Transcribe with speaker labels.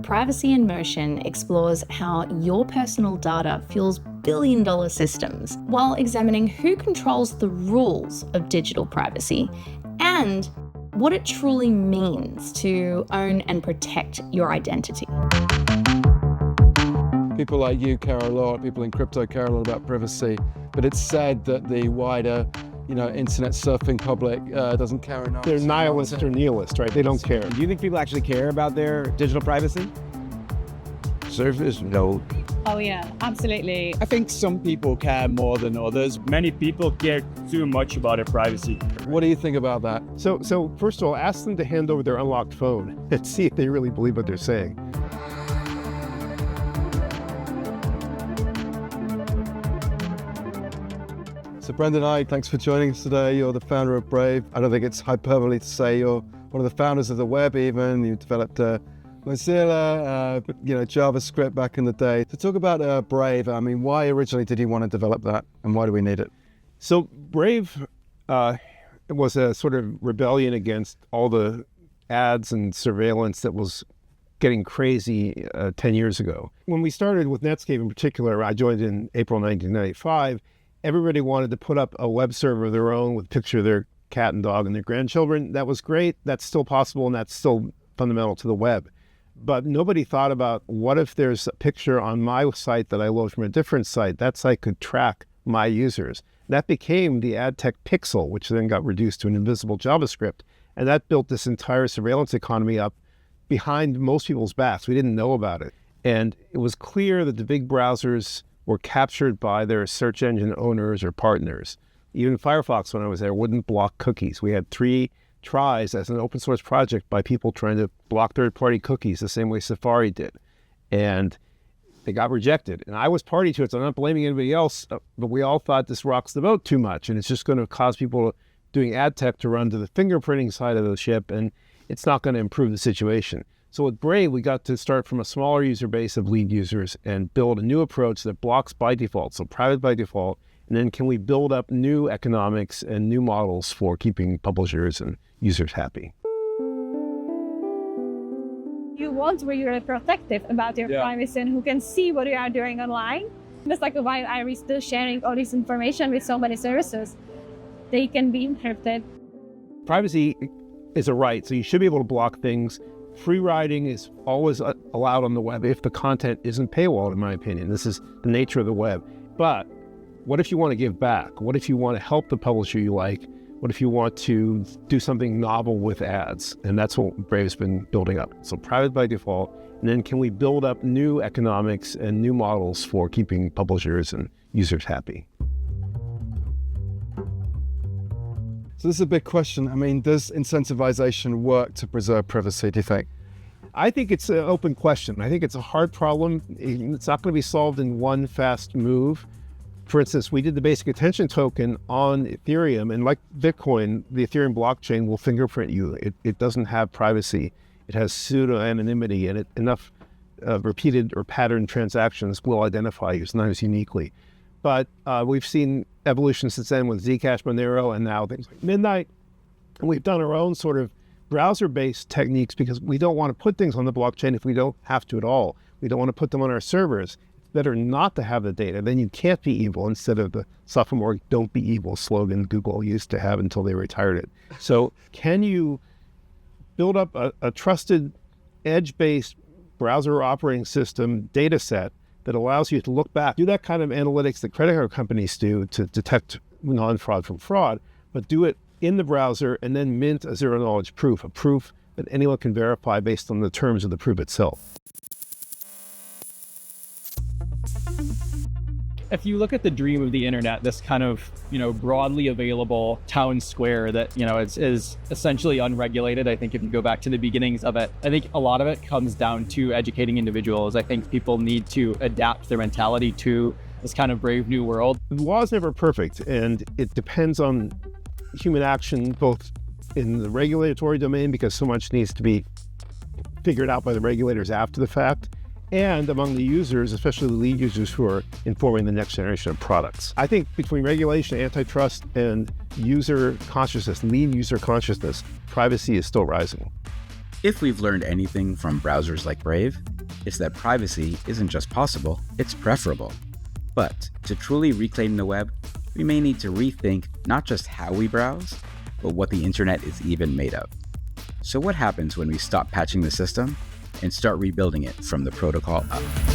Speaker 1: Privacy in Motion explores how your personal data fuels billion-dollar systems while examining who controls the rules of digital privacy and what it truly means to own and protect your identity.
Speaker 2: People like you care a lot, people in crypto care a lot about privacy, but it's said that the wider internet surfing public doesn't care enough.
Speaker 3: They're nihilist or nihilist, right? They don't care.
Speaker 4: Do you think people actually care about their digital privacy?
Speaker 5: Surface, no.
Speaker 6: Oh yeah, absolutely.
Speaker 7: I think some people care more than others.
Speaker 8: Many people care too much about their privacy.
Speaker 2: What do you think about that?
Speaker 3: So first of all, ask them to hand over their unlocked phone and see if they really believe what they're saying.
Speaker 2: So Brendan Eich, thanks for joining us today. You're the founder of Brave. I don't think it's hyperbole to say you're one of the founders of the web even. You developed Mozilla, JavaScript back in the day. To talk about Brave, I mean, why originally did you want to develop that and why do we need it?
Speaker 3: So Brave was a sort of rebellion against all the ads and surveillance that was getting crazy 10 years ago. When we started with Netscape in particular, I joined in April 1995, everybody wanted to put up a web server of their own with a picture of their cat and dog and their grandchildren. That was great. That's still possible, and that's still fundamental to the web. But nobody thought about what if there's a picture on my site that I load from a different site. That site could track my users. That became the ad tech pixel, which then got reduced to an invisible JavaScript. And that built this entire surveillance economy up behind most people's backs. We didn't know about it. And it was clear that the big browsers were captured by their search engine owners or partners. Even Firefox, when I was there, wouldn't block cookies. We had 3 tries as an open source project by people trying to block third-party cookies the same way Safari did. And they got rejected. And I was party to it, so I'm not blaming anybody else, but we all thought this rocks the boat too much, and it's just going to cause people doing ad tech to run to the fingerprinting side of the ship, and it's not going to improve the situation. So with Brave, we got to start from a smaller user base of lead users and build a new approach that blocks by default, so private by default, and then can we build up new economics and new models for keeping publishers and users happy.
Speaker 6: You want where you're protective about your privacy and who can see what you are doing online. Just like why are we still sharing all this information with so many services? They can be encrypted.
Speaker 3: Privacy is a right, so you should be able to block things. Free riding is always allowed on the web if the content isn't paywalled, in my opinion. This is the nature of the web. But what if you want to give back? What if you want to help the publisher you like? What if you want to do something novel with ads? And that's what Brave's been building up. So private by default, and then can we build up new economics and new models for keeping publishers and users happy?
Speaker 2: So this is a big question. I mean, does incentivization work to preserve privacy, do you think?
Speaker 3: I think it's an open question. I think it's a hard problem. It's not going to be solved in one fast move. For instance, we did the basic attention token on Ethereum, and like Bitcoin, the Ethereum blockchain will fingerprint you. It doesn't have privacy. It has pseudo-anonymity, and enough repeated or patterned transactions will identify you, sometimes uniquely. But we've seen evolution since then with Zcash, Monero, and now things like Midnight. And we've done our own sort of browser-based techniques because we don't want to put things on the blockchain if we don't have to at all. We don't want to put them on our servers. It's better not to have the data. Then you can't be evil, instead of the sophomore "don't be evil" slogan Google used to have until they retired it. So can you build up a trusted edge-based browser operating system data set that allows you to look back, do that kind of analytics that credit card companies do to detect non-fraud from fraud, but do it in the browser and then mint a zero-knowledge proof, a proof that anyone can verify based on the terms of the proof itself.
Speaker 7: If you look at the dream of the internet, this kind of, broadly available town square that, is essentially unregulated. I think if you go back to the beginnings of it, I think a lot of it comes down to educating individuals. I think people need to adapt their mentality to this kind of brave new world.
Speaker 3: The law is never perfect, and it depends on human action, both in the regulatory domain, because so much needs to be figured out by the regulators after the fact, and among the users, especially the lead users who are informing the next generation of products. I think between regulation, antitrust, and user consciousness, lead user consciousness, privacy is still rising.
Speaker 9: If we've learned anything from browsers like Brave, it's that privacy isn't just possible, it's preferable. But to truly reclaim the web, we may need to rethink not just how we browse, but what the internet is even made of. So what happens when we stop patching the system and start rebuilding it from the protocol up?